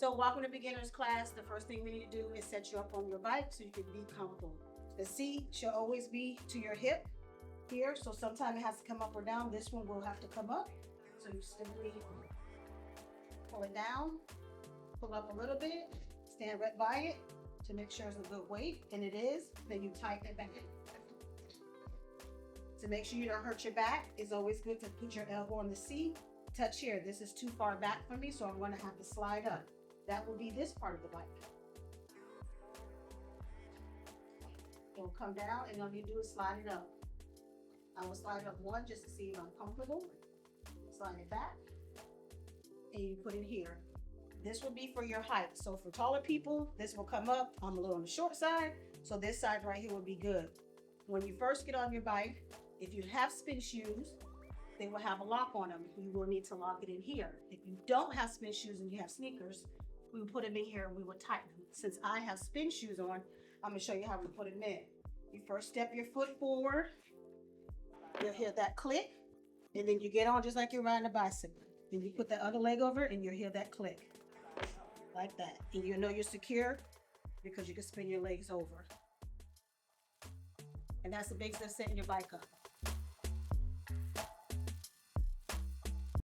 So welcome to beginner's class. The first thing we need to do is set you up on your bike so you can be comfortable. The seat should always be to your hip here. So sometimes it has to come up or down. This one will have to come up. So you simply pull it down, pull up a little bit, stand right by it to make sure it's a good weight, and it is. Then you tighten it back. To make sure you don't hurt your back, it's always good to put your elbow on the seat. Touch here. This is too far back for me, so I'm going to have to slide up. That will be this part of the bike. It will come down, and all you do is slide it up. I will slide it up one just to see if I'm comfortable. Slide it back, and you put it here. This will be for your height. So for taller people, this will come up. I'm a little on the short side, so this side right here will be good. When you first get on your bike, if you have spin shoes, they will have a lock on them. You will need to lock it in here. If you don't have spin shoes and you have sneakers, we will put them in here and we will tighten them. Since I have spin shoes on, I'm gonna show you how we put them in. You first step your foot forward. You'll hear that click, and then you get on just like you're riding a bicycle. Then you put the other leg over and you'll hear that click, like that. And you know you're secure because you can spin your legs over. And that's the basics of setting your bike up.